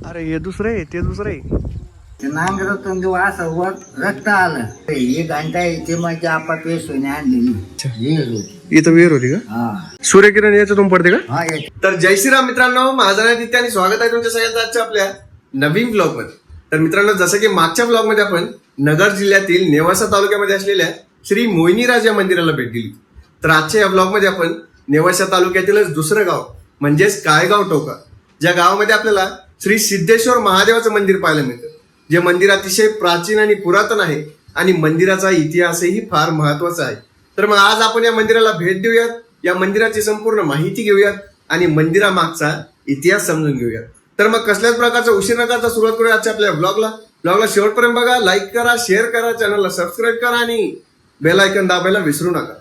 अरे हे दुसरं आहे ते दुसरं आहे. ते नांगरातून जेव्हा असं वर रक्त आलं ही घंटा इथे म्हणजे आपण पेशोने आणलेली विहीर होती. इथं विहीर होती का? हा सूर्यकिरण याच्यातून पडते का? हा एक तर जय श्रीराम मित्रांनो, माझं नाव नित्य आणि स्वागत आहे तुमच्या सगळ्यांचं आजच्या आपल्या नवीन ब्लॉग मध्ये. तर मित्रांनो, जसं की मागच्या ब्लॉग मध्ये आपण नगर जिल्ह्यातील नेवासा तालुक्यामध्ये असलेल्या श्री मोहिनीराज या मंदिराला भेट दिली. तर आजच्या या ब्लॉग मध्ये आपण नेवासा तालुक्यातीलच दुसरं गाव म्हणजेच काळेगाव टोका, ज्या गावामध्ये आपल्याला श्री सिद्धेश्वर महादेवाचं मंदिर पाहायला मिळतं. जे मंदिर अतिशय प्राचीन आणि पुरातन आहे आणि मंदिराचा इतिहासही फार महत्वाचा आहे. तर मग आज आपण या मंदिराला भेट देऊयात, या मंदिराची संपूर्ण माहिती घेऊयात आणि मंदिरामागचा इतिहास समजून घेऊयात. तर मग कसल्याच प्रकारचा उशीर न करता सुरुवात करूया आजच्या आपल्या ब्लॉगला शेवटपर्यंत बघा, लाईक करा, शेअर करा, चॅनलला सबस्क्राईब करा आणि बेल आयकॉन दाबायला विसरू नका.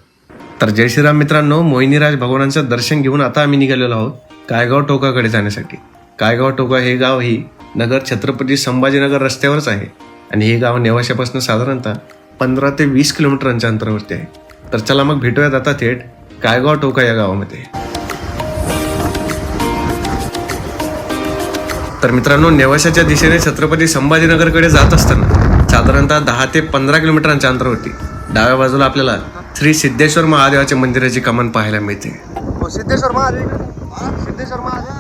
तर जय श्रीराम मित्रांनो, मोहिनीराज भगवानांचं दर्शन घेऊन आता आम्ही निघालेलो आहोत काळेगाव टोकाकडे जाण्यासाठी. काळेगाव टोका हे गाव ही नगर छत्रपती संभाजीनगर रस्त्यावरच आहे आणि हे गाव नेवाशापासून साधारणतः 15 ते 20 किलोमीटरांच्या अंतरावरती आहे. तर चला मग भेटूयात आता थेट काळेगाव टोका या गावामध्ये. तर मित्रांनो, नेवाशाच्या दिशेने छत्रपती संभाजीनगरकडे जात असताना साधारणतः 10 ते 15 किलोमीटरांच्या अंतरावरती डाव्या बाजूला आपल्याला श्री सिद्धेश्वर महादेवाच्या मंदिराची कमान पाहायला मिळते. सिद्धेश्वर महादेव, सिद्धेश्वर महादेव.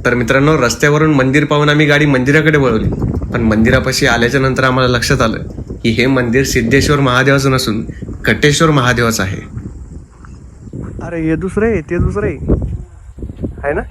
तर मित्रांनो, रस्त्यावरून मंदिर पाहून आम्ही गाडी मंदिराकडे वळवली, पण मंदिरापाशी आल्याच्या नंतर आम्हाला लक्षात आलं की हे मंदिर सिद्धेश्वर महादेवाचं नसून कटेश्वर महादेवाचं आहे. अरे हे दुसरं आहे ते दुसरं आहे ना?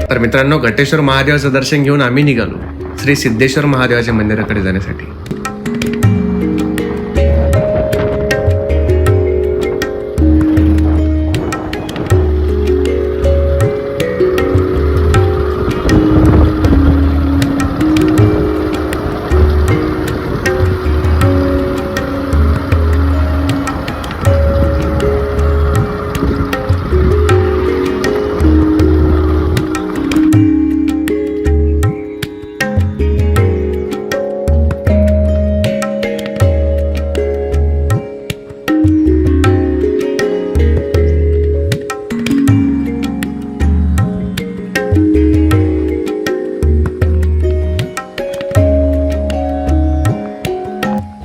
तर मित्रांनो, घटेश्वर महादेवाचं दर्शन घेऊन आम्ही निघालो श्री सिद्धेश्वर महादेवाच्या मंदिराकडे जाण्यासाठी.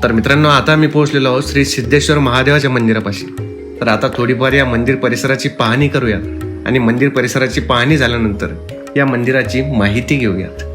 तर मित्रांनो, आता आम्ही पोहोचलेलो आहोत श्री सिद्धेश्वर महादेवाच्या मंदिरापाशी. तर आता थोडीफार या मंदिर परिसराची पाहणी करूयात आणि मंदिर परिसराची पाहणी झाल्यानंतर या मंदिराची माहिती घेऊयात.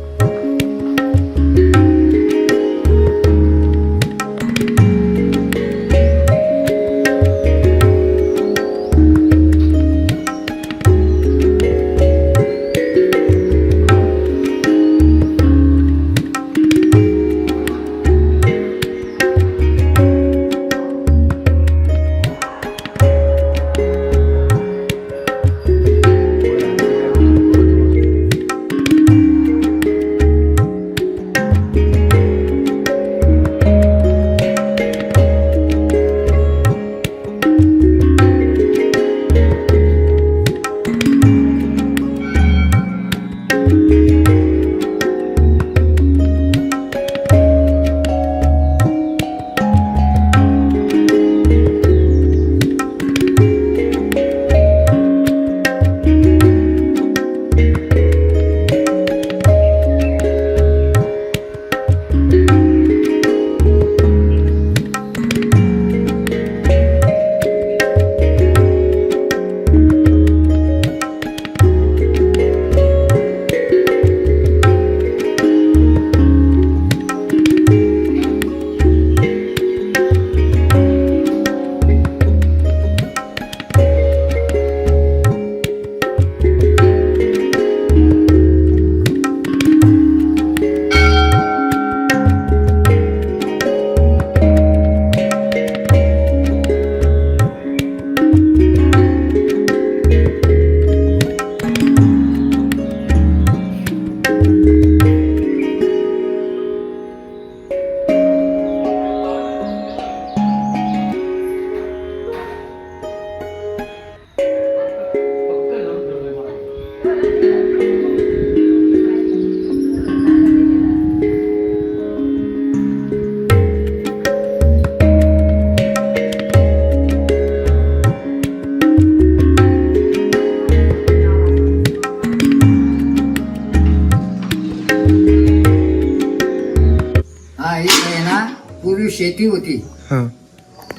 शेती होती. हा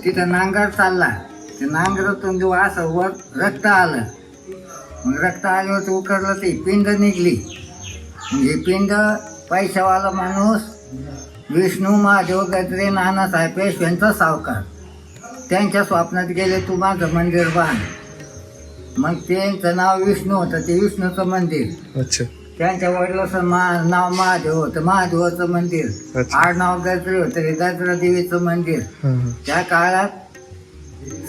तिथं नांगर चालला. ते नांगरातून जेव्हा असं वर रक्त आलं. मग रक्त आल्यावर ते उकरलं ते पिंड निघली. मग ही पिंड पैशावाला माणूस विष्णू महादेव गजरे नानासाहेब पेशव्यांचा सावकार त्यांच्या स्वप्नात गेले, तू माझं मंदिर बांध. मग त्यांचं नाव विष्णू होतं, ते विष्णूचं मंदिर. अच्छा त्यांच्या वडिलाचं नाव महादेव होतं, महादेवाचं मंदिर. अच्छा. आडनाव गजरे होतं, हे गजरा देवीचं मंदिर. हा हा त्या काळात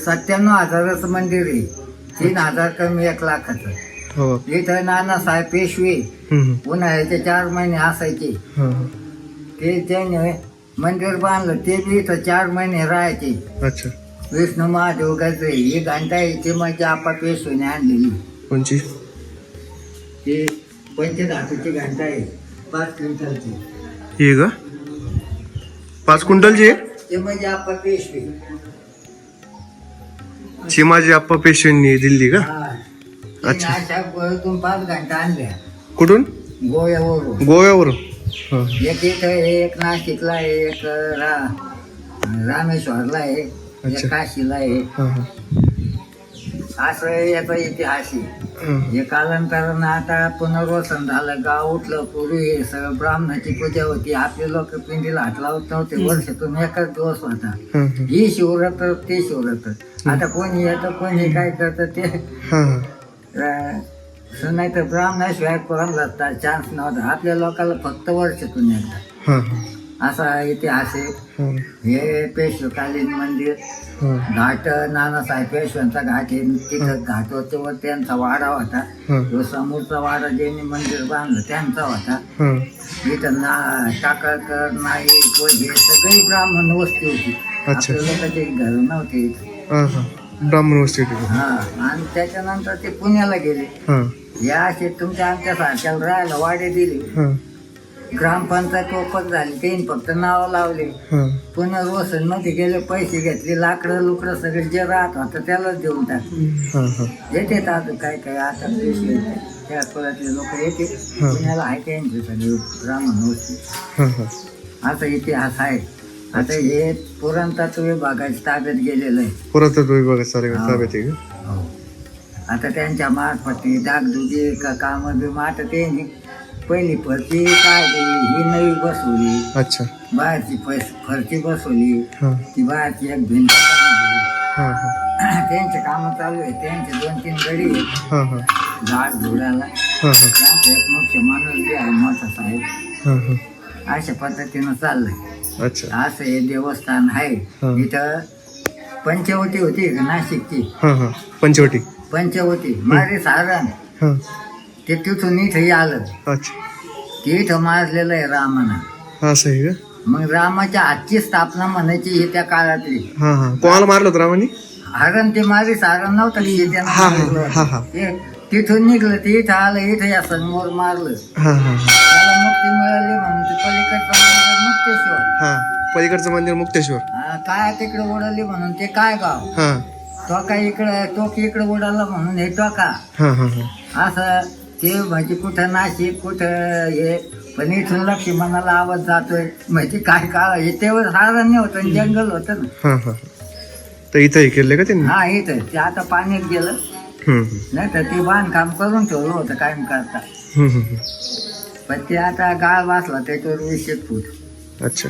97,000चं मंदिर आहे. 3,000 कमी 1,00,000चं. हो इथं नानासाहेब पेशवे उन्हाळ्याचे 4 महिने असायचे. हा ते त्याने मंदिर बांधलं, ते बी इथं 4 महिने राहायचे. अच्छा. विष्णू महादेव गजरे ही घंटा आहे, ते म्हणजे आपा पेशवेने आणलेली. कोणची? ते पंचधातूची घंटा आहे, 5 क्विंटलची. हे का 5 क्विंटलची आहे? ते म्हणजे आपा पेशवे. चिमाजी आप्पा पेशव्यांनी दिल्ली का? हा. अच्छा. अशा गोव्यातून 5 घंटा आणल्या, कुठून? गोव्यावरून. गोव्यावरून. हा एक इथं आहे, एक नाशिकला आहे, एक रामेश्वरला आहे, अच्छा. एक काशीला आहे. हा हा असं याचा इतिहास आहे. हा. हे कालांतरानं आता पुनर्वसन झालं, गाव उठलं. पूर्वी हे सगळं ब्राह्मणाची पूजा होती. आपले लोक पिंडीला हात लावत नव्हते. वर्षातून एकच दिवस होता, हा हा ही शिवरात्र ते शिवरात्र. आता कोणी येतं, कोणी काय करतं ते हा नाही तर ब्राह्मणाशिवाय कोणाला चान्स नव्हता. आपल्या लोकांना फक्त वर्षातून एकदा. हा हा असा इतिहास आहे. हा हे पेशवेकालीन मंदिर. हा घाट नानासाहेब पेशव्यांचा घाट आहे. तिथं घाट होते व त्यांचा वाडा होता. हा तो समोरचा वाडा ज्यांनी मंदिर बांधलं त्यांचा होता. हा इथं टाकळकर नाईक व हे सगळी ब्राह्मण वस्ती होती. अच्छा. आपल्या लोकांचे घर नव्हते इथे. हा हा ब्राह्मण वस्ती. हा. आणि त्याच्यानंतर ते पुण्याला गेले. हा या असे तुमच्या आमच्या सारख्याला राहायला वाडे दिले. हा ग्रामपंचायत ओपन झाली, त्यांनी फक्त नाव लावले. हा पुनर्वसन मध्ये गेले, पैसे घेतले, लाकडं लुकडं सगळे जे राहत होतं त्यालाच देऊन टाकले. हा हा येते आता काय काय आता पेशवे त्या कुळातले लोक येते. हा. पुण्याला आहे त्यांचे सगळे ब्राह्मण होते. हा हा असा इतिहास आहे. आता हे पुरातत्व विभागाच्या ताब्यात गेलेलं आहे. पुरातत्व विभागात सारे हा. ताब्यात आहे का? हो. आता त्यांच्या मार्फत डागडुगी कामं बिमं आता त्यांनी पहिली फरची काय ही नवी बसवली. अच्छा. बाहेरची फरची बसवली. हा ती बाहेरची एक भिंत बांधली. हा हा त्यांचे कामं चालू आहे. त्यांचे 2-3 गडी आहेत हा हा झाड झुडाला. हा हा त्यांचा एक मुख्य माणूस बी आहे, मोठा साहेब. हा हा अशा पद्धतीनं चाललंय. अच्छा. असं हे देवस्थान आहे. हा. इथं पंचवटी होती नाशिकची. हा हा पंचवटी. पंचवटी मारे सारण हा ते तिथून इथंही आलं. अच्छा. ते इथं मारलेलं आहे रामानं. असं आहे का? मग रामाच्या आजची स्थापना म्हणायची ही त्या काळातली. हा हा कोणाला मारलं होतं रामानी? हरण ते मारी सारण नव्हतं की त्यानं हा, हा, मारलं हा, होतं. हा. ते तिथून निघलं, ते इथं आलं, इथं या समोर मारलं. हा हा हा त्याला मुक्ती मिळाली म्हणून ते पलीकडचं मंदिर मुक्तेश्वर. हा पलीकडचं मंदिर मुक्तेश्वर. काय तिकडे उडवली म्हणून ते काय गाव. हा टोका इकडं टोक इकडं उडाला म्हणून हे टोका. हा हा हा असं ते म्हणजे कुठं नाशिक कुठं हे. पण इथून लक्ष्मणाला आवाज जातोय म्हणजे काय काळ हे तेव्हा सारण्य होतं आणि जंगल होतं ना. हा हा तर इथं हे केलंय का त्यांनी? हा इथं ते आता पाण्यात गेलं. नाही तर ते बांधकाम करून ठेवलं होतं कायम करता. पण ते आता गाळ वाचला त्याच्यावर 20 फूट. अच्छा.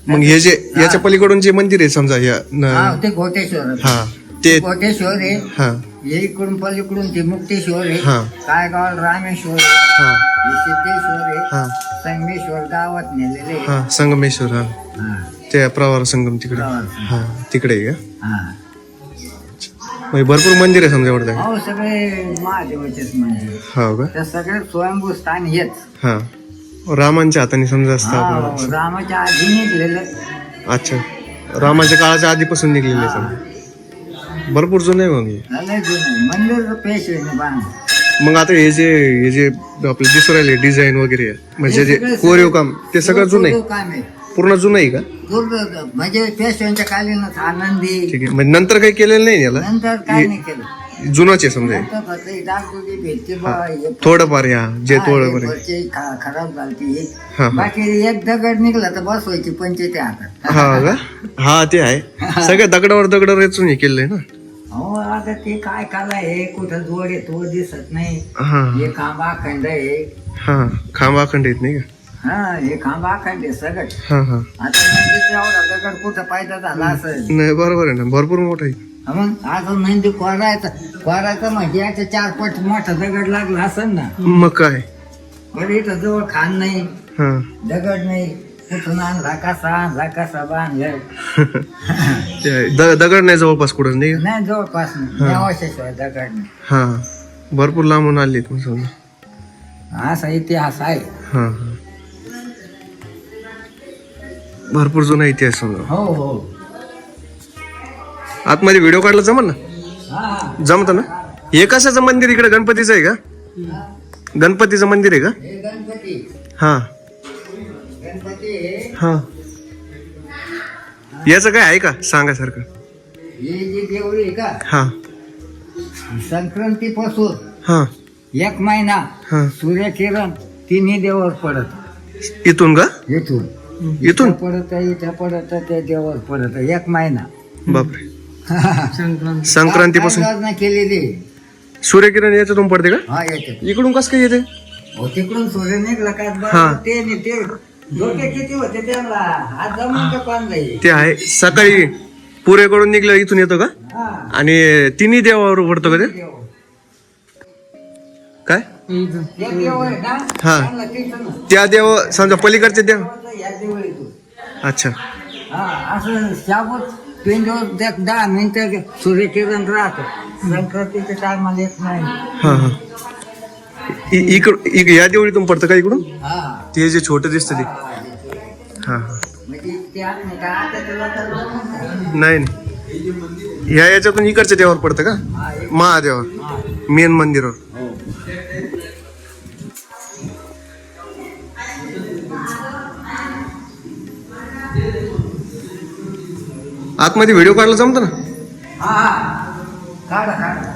मग हे जे याच्या पलीकडून जे मंदिर आहे समजा या हा ते घोटेश्वर. हा ते घोटेश्वर आहे. हा हे इकडून पलीकडून ते मुक्तेश्वर आहे. हा. काय गाव रामेश्वर आहे. हा हे सिद्धेश्वर आहे. हा संगमेश्वर गावात नेलेले आहे. हा संगमेश्वर. हा हा. ते प्रवार संगम तिकडे. प्रवार संगम. हा तिकडे आहे का? हा. म्हणजे भरपूर मंदिर आहे समजा एवढं. हो सगळे महादेवाचेच मंदिर. हो का? त्या सगळे स्वयंभू स्थान हेच. हा रामांच्या हाताने समजा हा, स्थापना. रामाच्या आधी निघलेलं. अच्छा. रामाच्या काळाच्या आधीपासून निघलेले आहे समजा. भरपूर जुनं आहे मग हे. लय जुनं मंदिर पेशवेने बांधलं. मग आता हे जे आपले दिसू राहिले डिझाईन वगैरे म्हणजे जे कोरीव काम ते सगळं जुनं आहे. काम आहे पूर्ण जुनं आहे का? म्हणजे पेशव्यांच्या कालीनच आनंदी. ठीक आहे. म्हणजे नंतर काही केलेलं नाही याला? नंतर काय नाही केलं. जुनच आहे समजा हे. आता फक्त हे डागडुगी भेटते बा, हे थोडंफार या जे हा, थोडंफार हे आहे. वरचे खराब झालती हा, हा. बाकी एक दगड निघला तर बसवायची पंचायती हातात. हा का हा ते आहे सगळ्या दगडावर दगड रेचून हे केलंय ना. हो आता ते काय काला आहे कुठं जोड आहे तो दिसत नाही. हा हे खांबा अखंड आहे. हा खांबा अखंड येत नाही का. हा हे खांबा अखंड आहे सगळं. हा हा आता नंदीचा एवढा दगड कुठं पायदा झाला असं. नाही बरोबर आहे ना भरपूर मोठा आहे. मग आता नंदी कोरायचं म्हणजे याच्या 4 पट मोठा दगड लागला असेल ना. मग काय बरं इथं जवळ खान नाही हा दगड नाही कुठून आणला कसा बांधला ते आहे. दगड नाही जवळपास कुठं नाही का? नाही जवळपास नाही नेवाशिवाय दगड नाही. हा भरपूर लांबून आले मग समजा. असा इतिहास आहे. हा हा भरपूर जुना इतिहास समजा. हो हो आतमध्ये व्हिडिओ काढला जमल ना. हा जमत ना. हे कशाचं मंदिर इकडे गणपतीचं आहे का. गणपतीचं मंदिर आहे का. हे गणपती हा आहे. हा याचं काय आहे का सांगासारखं. हे जी देवळी आहे का हा संक्रांतीपासून हा 1 महिना हा सूर्यकिरण तिन्ही देवावर पडत. इथून का इथून पडत इथं पडत त्या देवावर पडत 1 महिना. बापरे संक्रांतीपासून योजना केलेली. सूर्यकिरण याच्यातून पडते का. हा येते. इकडून कसं काय येते. हो तिकडून सूर्य निघला काय हा. ते नाही ते डोके किती होते त्यांना हात जमून का पान जाईल. ते आहे सकाळी पुरेकडून निघलं इथून येतो का हा आणि तिन्ही देवावर पडतो का ते देव. काय ते देव आहे ना हा. त्यांना तिथं ना. त्या देव समजा पलीकडचे देव. या देवळीतून अच्छा हा असं शाबूत 3 दिवस 10 मिनिटं सूर्यकिरण राहतं. संक्रांतीच्या टायमाला 1 महिना. हा हा या देवळीतून पडतं का इकडून हा ते जे छोटं दिसतं ते. हा हा म्हणजे ते नाही का आता तुला तर नाही नाही. ह्या याच्यातून इकडच्या देवावर पडतं का महादेवावर मेन मंदिरावर. आतमध्ये व्हिडिओ काढला जमतं ना. हा काढा काढा.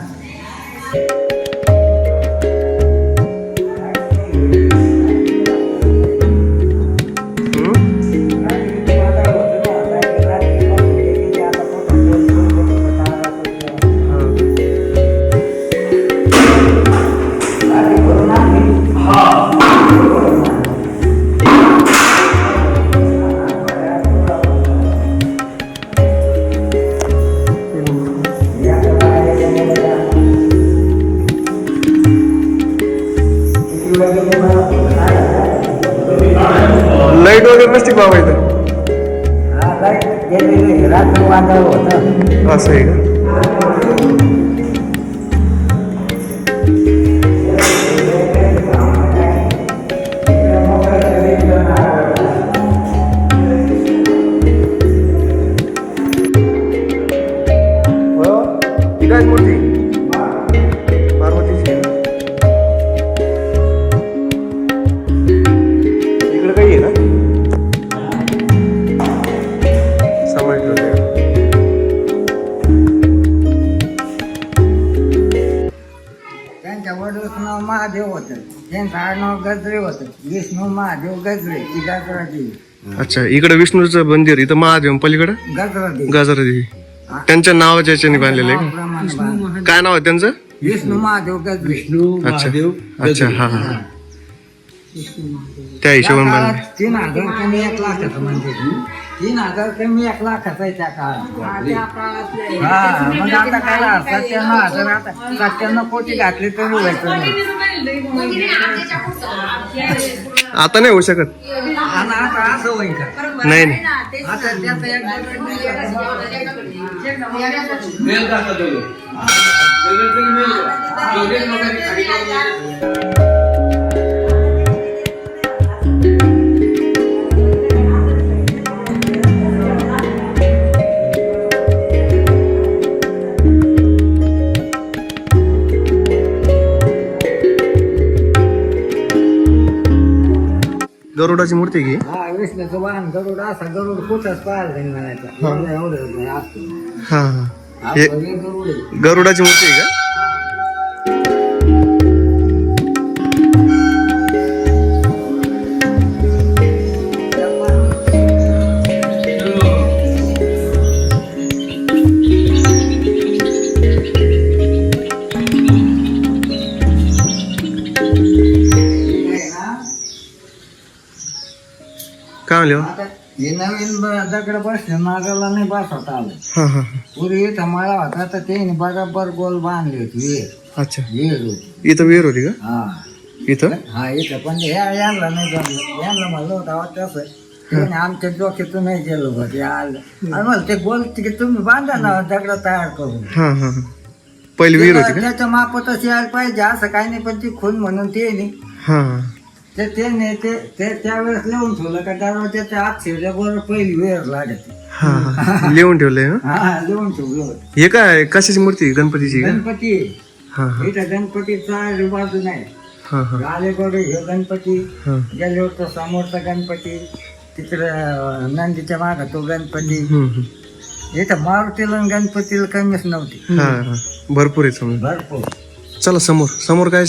लाईट वगैरे नसते बाबा इथं. रात्र वादळ होतं. असं आहे का. ही काय मूर्ती पार्वतीची आहे. इकडे काही आहे ना समजलं ते. त्यांच्या वडिलाचं नाव महादेव होतं. त्यांचं आडनाव गजरे होतं. विष्णू महादेव गजरे ती गजरा देवी. अच्छा इकडे विष्णूचं मंदिर इथं महादेव पलीकडे गजरा देवी गाजरा देवी त्यांच्या नावाच्या याच्याने बांधलेलं आहे नावाप्रमाणे बांधलं. का. काय नाव आहे त्यांचं. विष्णू महादेव गजरे. विष्णू अच्छा अच्छा हा हा त्या हिशोबाने बांधले. 3000 कमी 1 लाखाचं मंदिर. 3000 कमी 1 लाखाचं आहे त्या काळात. हा मग आता काय 97,000 आता 97 कोटी घातले तरी व्हायचं नाही. आता नाही होऊ शकत. आणि आता असं होईल का. नाही नाही आता त्याचं एक गरुडाची मूर्ती घे. हा विष्णूचं वाहन गरुड असा गरुड कुठंच पाहायला नाही म्हणायचा. एवढं असतो. हा हा हे हे गरुड आहे. गरुडाची मूर्ती आहे का? काय म्हणले हो? आता हे नवीन दगड बसले नागाला नाही बसवता आलं. हा हा पूर्वी इथं मला होता तर ते बरोबर गोल बांधली होती विहीर. अच्छा, विहीर होती. इथं विहीर होती का हा इथं? हा इथं पण यांना नाही जमलं. यांना म्हणलं होतं तसं त्याने आमच्या डोक्यातून नाही गेलो होत आलं. आणि मला ते गोल तिकडे तुम्ही बांधा ना दगड तयार करून. हा हा हा. पहिली विहीर होती का? त्याच्या मापतच यायला पाहिजे असं काही नाही, पण ती खून म्हणून ते नाही हा हा. ते नाही ते त्यावेळेस लिहून ठेवलं का दरवाजाच्या आत शिरल्याबरोबर पहिली वेळ लागत. हा हा. लिहून ठेवलंय ना? हा लिहून ठेवलं होतं. हे काय कशाची मूर्ती आहे? गणपतीची का? गणपती हा हा इथं गणपतीचा बाजू नाही. हा हा आलेकडे हे गणपती हा. गेले होतो समोरचा गणपती, तिकडं नंदीच्या माग तो गणपती. हम्म. इथं मारुतीला आणि गणपतीला कमीच नव्हती, हा हा. भरपूर आहे समजा. भरपूर. चला समोर समोर काय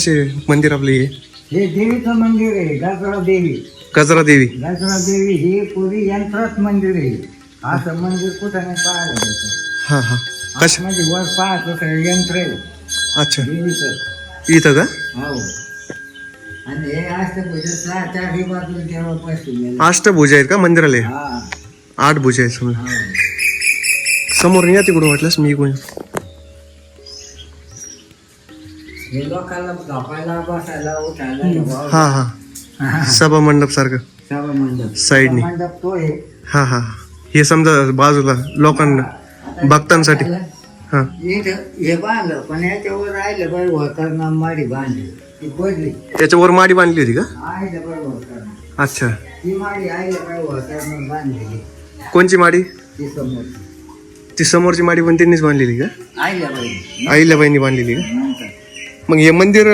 मंदिर आपले हे देवीचं मंदिर आहे, गजरा देवी. गजरा देवी. गजरा देवी ही पुरी यंत्रात मंदिर आहे. असं मंदिर कुठं नाही पाहायला भेटत. हा हा. कशा? म्हणजे वर पाहत यंत्र आहे अच्छा, देवीचं. इथं का? हो. आणि हे अष्टभुजा चारही बाजूला देवा बसलेले. अष्टभुजा आहेत का मंदिराला? हा 8 भुजा आहेत समजा. हो. समोर या तिकडून वाटल्यास मी इकडून. हे लोकांना झोपायला बसायला उठायला हा हा. सभा मंडप सारखं सभा मंडप. साईडने. सभा मंडप तो आहे. हा हा. हे समजा बाजूला लोकांना आता भक्तांसाठी. हा इथं हे बांधलं पण याच्यावर राहिलं बरोबर करणार माडी बांधली ती पडली. त्याच्यावर माडी बांधली होती का? आईला बरोबर करणार अच्छा. ती माडी आईला बरोबर करणार बांधलेली. कोणची माडी? ती समोर ती समोरची माडी पण त्यांनीच बांधलेली का? आईला बरोबर आईलाबाईंनी बांधलेली का? नंतर मग हे मंदिर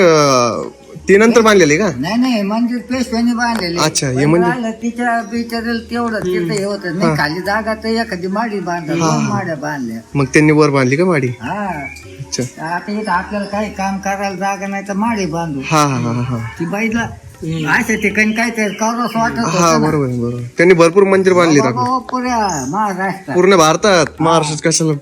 ते नंतर बांधलेले का? नाही मंदिर पेशव्याने बांधलेले. अच्छा, हे मंदिर- राहिलं तिच्या बिचारेल तेवढं तिथं हे होतं नाही. खाली जागा तर एखादी माडी बांधल्या, 2 माड्या बांधल्या. मग त्यांनी वर बांधली का माडी? हा अच्छा. आता इथं आपल्याला काही काम करायला जागा नाही तर माडी बांधू. हा हा हा हा. ती बाईला अशा ठिकाणी काय ते कौरस वाटत हा होतं ना. बरोबर आहे, बरोबर. त्यांनी भरपूर मंदिर बांधली बाबा, पुऱ्या महाराष्ट्रात. पूर्ण भारतात. महाराष्ट्रात कशाला?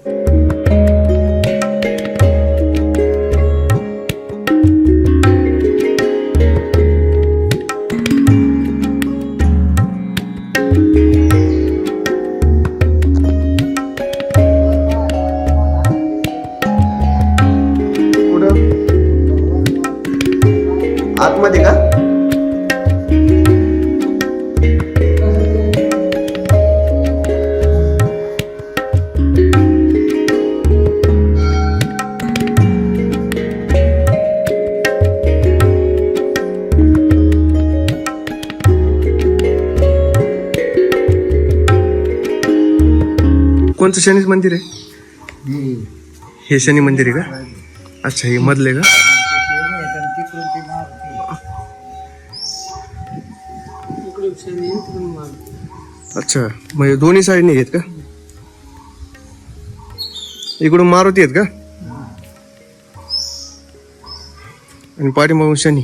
कुठं आतमध्ये का? कोणतं शनी मंदिर आहे? हम्म. हे शनी मंदिर आहे का? अच्छा, हे मधले का? तिकडून ती मारुती. अच्छा, म्हणजे दोन्ही साईडने आहेत का? इकडून मारुती आहेत का? आणि पाठीमागून शनी.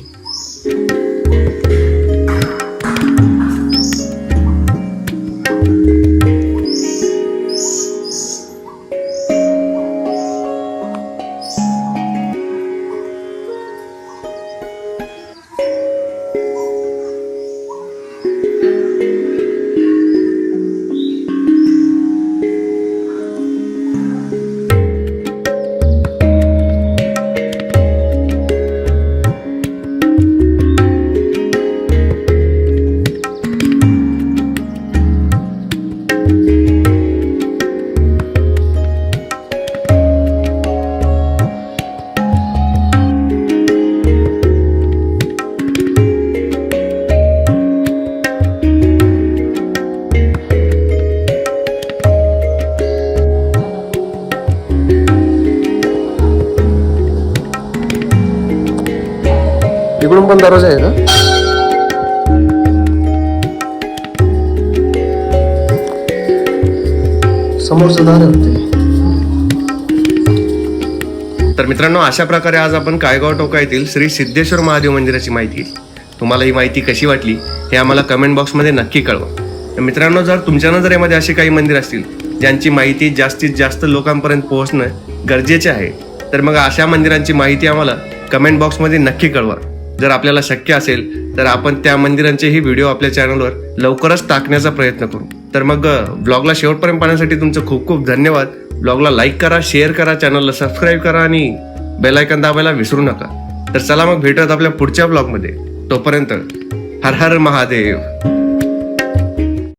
इकडून पण दरवाजा आहे का? समोरचं दार आहे वाटतं. तर मित्रांनो, अशा प्रकारे आज आपण कायगाव टोका येथील श्री सिद्धेश्वर महादेव मंदिराची माहिती घेतली. तुम्हाला ही माहिती कशी वाटली हे आम्हाला कमेंट बॉक्समध्ये नक्की कळवा. तर मित्रांनो, जर तुमच्या नजरेमध्ये असे काही मंदिर असतील ज्यांची माहिती जास्तीत जास्त लोकांपर्यंत पोहोचणं गरजेचे आहे, तर मग अशा मंदिरांची माहिती आम्हाला कमेंट बॉक्समध्ये नक्की कळवा. जर आपल्याला शक्य असेल तर आपण त्या मंदिरांचेही व्हिडिओ आपल्या चॅनलवर लवकरच टाकण्याचा प्रयत्न करू. तर मग ब्लॉगला शेवटपर्यंत पाहण्यासाठी तुमचं खूप खूप धन्यवाद. ब्लॉगला लाईक करा, शेअर करा, चॅनलला सबस्क्राईब करा आणि बेल आयकॉन दाबायला विसरू नका. तर चला मग भेटूयात आपल्या पुढच्या ब्लॉगमध्ये. तोपर्यंत हर हर महादेव.